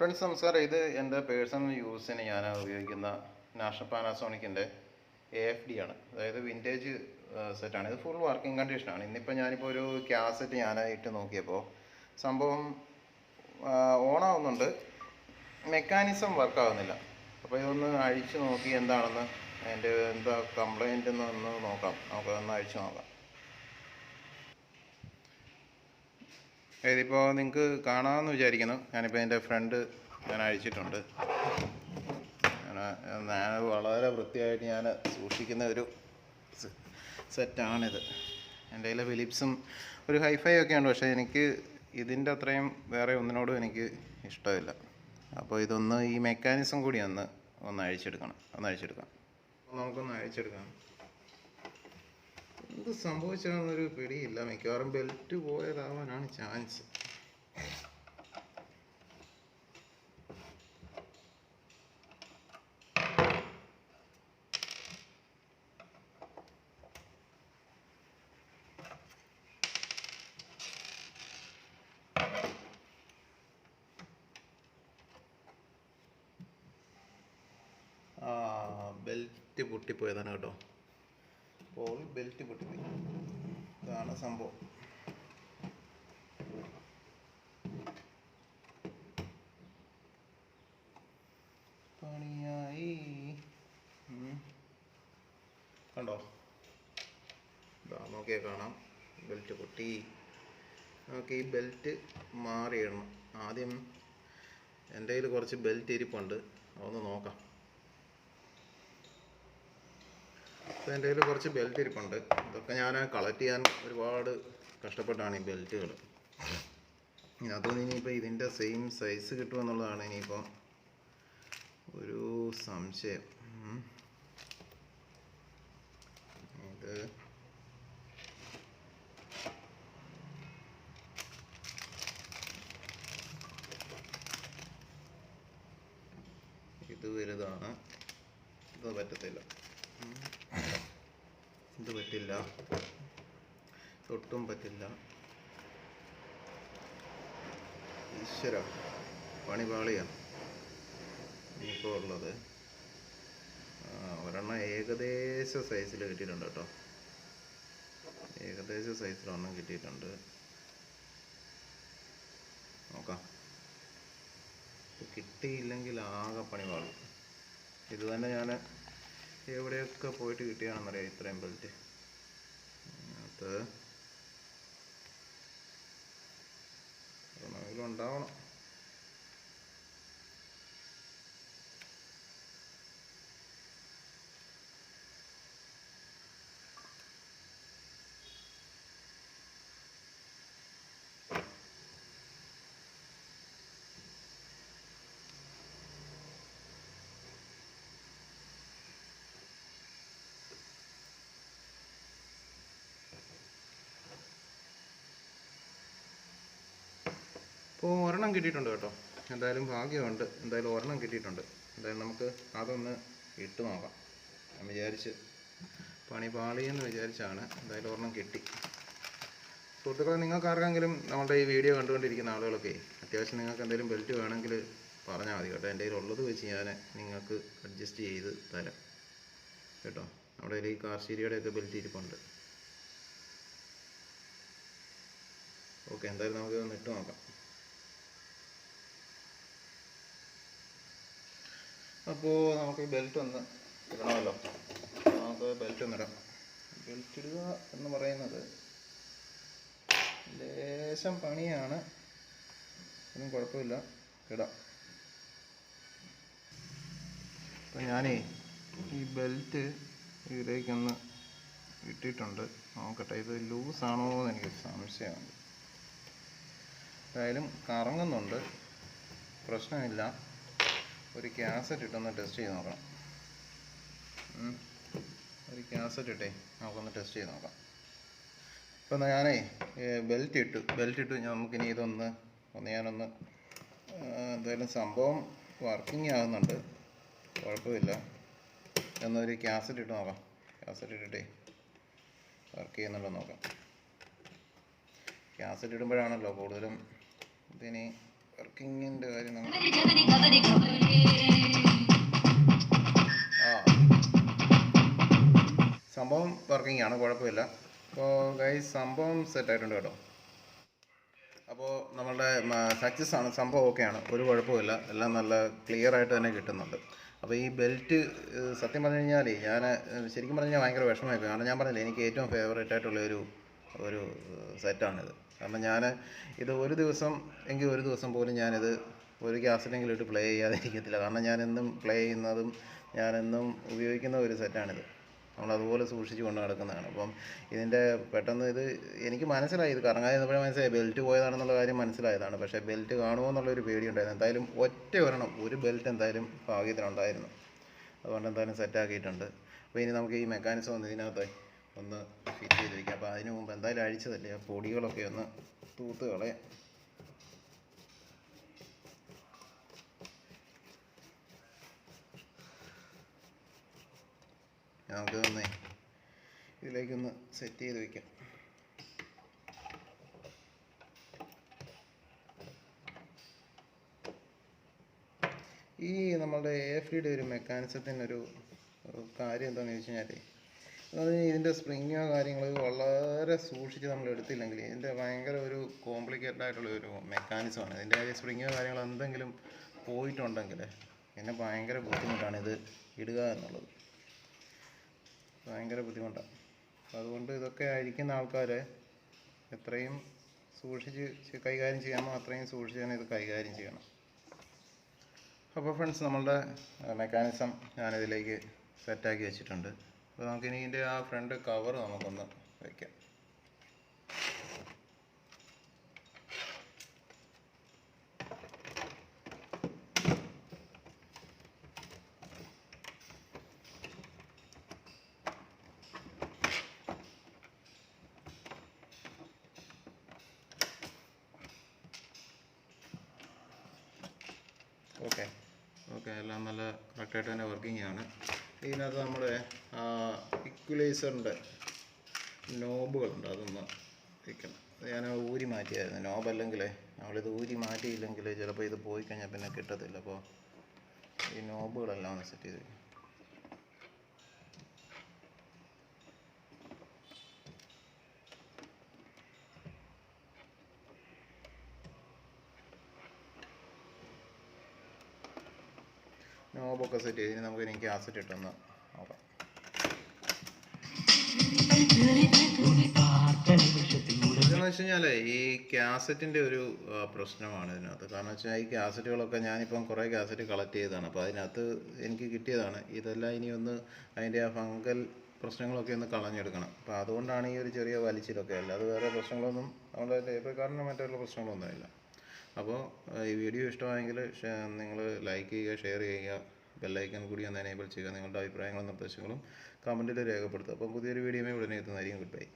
Friends നമസ്കാരം. ഇത് എൻ്റെ പേഴ്സണൽ യൂസിന് ഞാൻ ഉപയോഗിക്കുന്ന നാഷണൽ പാനാസോണിക്കിൻ്റെ AFD ആണ്. അതായത് വിൻറ്റേജ് സെറ്റാണ്. ഇത് ഫുൾ വർക്കിംഗ് കണ്ടീഷനാണ്. ഞാനിപ്പോൾ ഒരു കാസറ്റ് ഞാൻ ഇട്ട് നോക്കിയപ്പോൾ സംഭവം ഓണാവുന്നുണ്ട്, മെക്കാനിസം വർക്കാവുന്നില്ല. അപ്പോൾ ഇതൊന്ന് അഴിച്ച് നോക്കി എന്താണെന്ന്, അതിൻ്റെ എന്താ കംപ്ലൈൻറ്റ് ഒന്ന് നോക്കാം. നമുക്കൊന്ന് അഴിച്ച് നോക്കാം. ഇതിപ്പോൾ നിങ്ങൾക്ക് കാണാമെന്ന് വിചാരിക്കുന്നു. ഞാനിപ്പോൾ എൻ്റെ ഫ്രണ്ട് ഞാൻ അഴിച്ചിട്ടുണ്ട്. ഞാൻ വളരെ വൃത്തിയായിട്ട് ഞാൻ സൂക്ഷിക്കുന്ന ഒരു സെറ്റാണിത്. എൻ്റെ കയ്യിൽ ഫിലിപ്സും ഒരു ഹൈഫൈ ഒക്കെ ഉണ്ട്, പക്ഷേ എനിക്ക് ഇതിൻ്റെ അത്രയും വേറെ ഒന്നിനോടും എനിക്ക് ഇഷ്ടമില്ല. അപ്പോൾ ഇതൊന്ന് ഈ മെക്കാനിസം കൂടി ഒന്ന് അഴിച്ചെടുക്കാം. നമുക്കൊന്ന് അഴിച്ചെടുക്കാം. എന്ത് സംഭവിച്ചതെന്നൊരു പിടിയില്ല. മിക്കവാറും ബെൽറ്റ് പോയതാവാനാണ് ചാൻസ്. ബെൽറ്റ് പൊട്ടിപ്പോയതാണ് കേട്ടോ. അപ്പോൾ ബെൽറ്റ് പൊട്ടിപ്പോയി. ഇതാണ് സംഭവം. പണിയായി കണ്ടോ? നോക്കിയാൽ കാണാം, ബെൽറ്റ് പൊട്ടി. നമുക്ക് ഈ ബെൽറ്റ് മാറിയിടണം. ആദ്യം എൻ്റെ കയ്യിൽ കുറച്ച് ബെൽറ്റ് ഇരിപ്പുണ്ട്, അതൊന്ന് നോക്കാം. അപ്പോൾ എൻ്റെ കയ്യിൽ കുറച്ച് ബെൽറ്റ് ഇരിപ്പുണ്ട്. ഇതൊക്കെ ഞാൻ കളക്ട് ചെയ്യാൻ ഒരുപാട് കഷ്ടപ്പെട്ടാണ് ഈ ബെൽറ്റുകൾ. അതൊന്നും ഇനിയിപ്പോൾ ഇതിൻ്റെ സെയിം സൈസ് കിട്ടുമെന്നുള്ളതാണ് ഇനിയിപ്പോൾ ഒരു സംശയം. ഇത് വലുതാണ്, ഇത് പറ്റത്തില്ല, ഇത് പറ്റില്ല, ഒട്ടും പറ്റില്ല. ഈശ്വര, പണി പാളിയാണ് ഇപ്പോൾ ഉള്ളത്. ഒരെണ്ണം ഏകദേശ സൈസിൽ കിട്ടിയിട്ടുണ്ട് കേട്ടോ. ഏകദേശ സൈസിൽ ഒരെണ്ണം കിട്ടിയിട്ടുണ്ട്. നോക്കാം. കിട്ടിയില്ലെങ്കിൽ ആകെ പണി പാളും. ഇത് തന്നെ ഞാൻ എവിടെയൊക്കെ പോയിട്ട് കിട്ടിയാണെന്നറിയാം ഇത്രയും ബെൽറ്റ്. അത് ഉണ്ടാവണം. ഇപ്പോൾ ഒരെണ്ണം കിട്ടിയിട്ടുണ്ട് കേട്ടോ. എന്തായാലും ഭാഗ്യമുണ്ട്. എന്തായാലും ഒരെണ്ണം കിട്ടിയിട്ടുണ്ട്. എന്തായാലും നമുക്ക് അതൊന്ന് ഇട്ട് നോക്കാം. ഞാൻ വിചാരിച്ച് പണി പാളിയെന്ന് വിചാരിച്ചാണ്. എന്തായാലും ഒരെണ്ണം കിട്ടി. സുഹൃത്തുക്കളെ, നിങ്ങൾക്ക് ആർക്കെങ്കിലും നമ്മുടെ ഈ വീഡിയോ കണ്ടുകൊണ്ടിരിക്കുന്ന ആളുകളൊക്കെ അത്യാവശ്യം നിങ്ങൾക്ക് എന്തെങ്കിലും ബെൽറ്റ് വേണമെങ്കിൽ പറഞ്ഞാൽ മതി കേട്ടോ. എൻ്റെ കയ്യിലുള്ളത് വെച്ച് ഞാൻ നിങ്ങൾക്ക് അഡ്ജസ്റ്റ് ചെയ്ത് തരാം കേട്ടോ. നമ്മുടെ കയ്യിൽ ഈ കാർഷീരിയുടെയൊക്കെ ബെൽറ്റ് ഇരിപ്പുണ്ട്. ഓക്കെ, എന്തായാലും നമുക്കിതൊന്ന് ഇട്ട് നോക്കാം. അപ്പോൾ നമുക്ക് ഈ ബെൽറ്റ് ഒന്ന് ഇടണമല്ലോ. നമുക്ക് ബെൽറ്റ് ഒന്ന് ഇടാം. ബെൽറ്റ് ഇടുക എന്ന് പറയുന്നത് ലേശം പണിയാണ്, ഒന്നും കുഴപ്പമില്ല, ഇടാം. അപ്പം ഞാനേ ഈ ബെൽറ്റ് ഇതിലേക്കൊന്ന് ഇട്ടിട്ടുണ്ട്. നോക്കട്ടെ, ഇത് ലൂസാണോ എന്ന് എനിക്കൊരു സംശയമുണ്ട്. എന്തായാലും കറങ്ങുന്നുണ്ട്, പ്രശ്നമില്ല. ഒരു കാസറ്റ് ഇട്ടൊന്ന് ടെസ്റ്റ് ചെയ്ത് നോക്കാം. ഒരു കാസറ്റ് ഇട്ടേ നമുക്കൊന്ന് ടെസ്റ്റ് ചെയ്ത് നോക്കാം. ഇപ്പം ഞാനേ ബെൽറ്റ് ഇട്ടു. നമുക്കിനി ഇതൊന്ന് ഞാനൊന്ന് എന്തായാലും സംഭവം വർക്കിംഗ് ആകുന്നുണ്ട്, കുഴപ്പമില്ല. എന്നൊരു കാസറ്റ് ഇട്ട് നോക്കാം. കാസറ്റ് ഇട്ടിട്ടേ വർക്ക് ചെയ്യുന്നുണ്ടോ നോക്കാം. കാസറ്റ് ഇടുമ്പോഴാണല്ലോ കൂടുതലും ഇതിന് വർക്കിങ്ങിൻ്റെ കാര്യം നമ്മൾ സംഭവം വർക്കിംഗ് ആണ്, കുഴപ്പമില്ല. അപ്പോൾ ഗൈസ് സംഭവം സെറ്റായിട്ടുണ്ട് കേട്ടോ. അപ്പോൾ നമ്മളുടെ സക്സസ് ആണ്, സംഭവം ഓക്കെയാണ്, ഒരു കുഴപ്പമില്ല, എല്ലാം നല്ല ക്ലിയർ ആയിട്ട് തന്നെ കിട്ടുന്നുണ്ട്. അപ്പോൾ ഈ ബെൽറ്റ് സത്യം പറഞ്ഞു കഴിഞ്ഞാൽ ഞാൻ ശരിക്കും പറഞ്ഞു കഴിഞ്ഞാൽ ഭയങ്കര വിഷമമായിപ്പോയി. കാരണം ഞാൻ പറഞ്ഞില്ലേ എനിക്ക് ഏറ്റവും ഫേവറേറ്റ് ആയിട്ടുള്ള ഒരു സെറ്റാണിത്. കാരണം ഞാൻ ഇത് ഒരു ദിവസം പോലും ഞാനിത് ഒരു ഗ്യാസിലെങ്കിലും ഇട്ട് പ്ലേ ചെയ്യാതിരിക്കത്തില്ല. കാരണം ഞാനെന്നും പ്ലേ ചെയ്യുന്നതും ഞാനെന്നും ഉപയോഗിക്കുന്ന ഒരു സെറ്റാണിത്. നമ്മളതുപോലെ സൂക്ഷിച്ച് കൊണ്ട് നടക്കുന്നതാണ്. അപ്പം ഇതിൻ്റെ പെട്ടെന്ന് ഇത് എനിക്ക് മനസ്സിലായി, ഇത് കറങ്ങാതെ ഇരുന്നപ്പോഴേ മനസ്സിലായി ബെൽറ്റ് പോയതാണെന്നുള്ള കാര്യം മനസ്സിലായതാണ്. പക്ഷേ ബെൽറ്റ് കാണുമോ എന്നുള്ളൊരു പേടിയുണ്ടായിരുന്നു. എന്തായാലും ഒരു ബെൽറ്റ് എന്തായാലും ഭാഗ്യത്തിനുണ്ടായിരുന്നു. അതുകൊണ്ട് എന്തായാലും സെറ്റാക്കിയിട്ടുണ്ട്. അപ്പോൾ ഇനി നമുക്ക് ഈ മെക്കാനിസം ഒന്ന് ഇതിനകത്ത് ഒന്ന് ഫിറ്റ് ചെയ്ത് വയ്ക്കാം. അപ്പോൾ അതിന് മുമ്പ് എന്തായാലും അഴിച്ചതല്ലേ, ആ പൊടികളൊക്കെ ഒന്ന് തൂത്ത് കളയാം. നമുക്കൊന്ന് ഇതിലേക്കൊന്ന് സെറ്റ് ചെയ്ത് വയ്ക്കാം. ഈ നമ്മളുടെ AFDയുടെ ഒരു മെക്കാനിസത്തിനൊരു കാര്യം എന്താണെന്ന് ചോദിച്ചു കഴിഞ്ഞാൽ, അതായത് ഇതിൻ്റെ സ്പ്രിങ്ങോ കാര്യങ്ങൾ വളരെ സൂക്ഷിച്ച് നമ്മൾ എടുത്തില്ലെങ്കിൽ ഇതിൻ്റെ ഭയങ്കര ഒരു കോംപ്ലിക്കേറ്റഡ് ആയിട്ടുള്ള ഒരു മെക്കാനിസമാണ്. ഇതിൻ്റെ സ്പ്രിങ്ങോ കാര്യങ്ങളോ എന്തെങ്കിലും പോയിട്ടുണ്ടെങ്കിൽ പിന്നെ ഭയങ്കര ബുദ്ധിമുട്ടാണ് ഇത് ഇടുക എന്നുള്ളത്, ഭയങ്കര ബുദ്ധിമുട്ടാണ്. അതുകൊണ്ട് ഇതൊക്കെ അഴിക്കുന്ന ആൾക്കാർ എത്രയും സൂക്ഷിച്ച് കൈകാര്യം ചെയ്യാമോ അത്രയും സൂക്ഷിച്ച് തന്നെ ഇത് കൈകാര്യം ചെയ്യണം. അപ്പോൾ ഫ്രണ്ട്സ്, നമ്മളുടെ മെക്കാനിസം ഞാനിതിലേക്ക് സെറ്റാക്കി വെച്ചിട്ടുണ്ട്. അപ്പോൾ നമുക്കിനി ഇതിൻ്റെ ആ ഫ്രണ്ട് കവർ നമുക്കൊന്ന് വയ്ക്കാം. ഓക്കെ എല്ലാം നല്ല കറക്റ്റായിട്ട് തന്നെ വർക്കിംഗ് ആണ്. ഇതിനകത്ത് നമ്മുടെ ഇക്വലൈസറിൻ്റെ നോബുകളുണ്ട്, അതൊന്ന് വയ്ക്കണം. ഞാൻ ഊരി മാറ്റിയായിരുന്നു. നോബല്ലെങ്കിൽ നമ്മളിത് ഊരി മാറ്റിയില്ലെങ്കിൽ ചിലപ്പോൾ ഇത് പോയി കഴിഞ്ഞാൽ പിന്നെ കിട്ടത്തില്ല. അപ്പോൾ ഈ നോബുകളെല്ലാം ഒന്ന് സെറ്റ് ചെയ്ത് വയ്ക്കും. നോബൊക്കെ സെറ്റ് ചെയ്ത് നമുക്ക് ഇനി കാസറ്റ് ഇട്ടൊന്ന് നോക്കാം. ഇതെന്ന് വെച്ച് കഴിഞ്ഞാൽ ഈ കാസറ്റിൻ്റെ ഒരു പ്രശ്നമാണ് ഇതിനകത്ത്. കാരണം വെച്ച് കഴിഞ്ഞാൽ ഈ കാസറ്റുകളൊക്കെ ഞാനിപ്പം കുറേ കാസറ്റ് കളക്ട് ചെയ്തതാണ്. അപ്പോൾ അതിനകത്ത് എനിക്ക് കിട്ടിയതാണ്. ഇതെല്ലാം ഇനി ഒന്ന് അതിൻ്റെ ആ ഫംഗൽ പ്രശ്നങ്ങളൊക്കെ ഒന്ന് കളഞ്ഞെടുക്കണം. അപ്പോൾ അതുകൊണ്ടാണ് ഈ ഒരു ചെറിയ വലിച്ചിലൊക്കെ. അല്ലാതെ വേറെ പ്രശ്നങ്ങളൊന്നും നമ്മുടെ ടേപ്പ് കാരണം മറ്റുള്ള പ്രശ്നങ്ങളൊന്നുമില്ല. അപ്പോൾ ഈ വീഡിയോ ഇഷ്ടമായെങ്കിൽ നിങ്ങൾ ലൈക്ക് ചെയ്യുക, ഷെയർ ചെയ്യുക, ബെല്ലൈക്കൺ കൂടി ഒന്ന് എനേബിൾ ചെയ്യുക. നിങ്ങളുടെ അഭിപ്രായങ്ങളും നിർദ്ദേശങ്ങളും കമൻറ്റിൽ രേഖപ്പെടുത്തുക. അപ്പോൾ പുതിയൊരു വീഡിയോയുമായി ഉടനെ എത്തുന്നതായിരിക്കും. Good bye.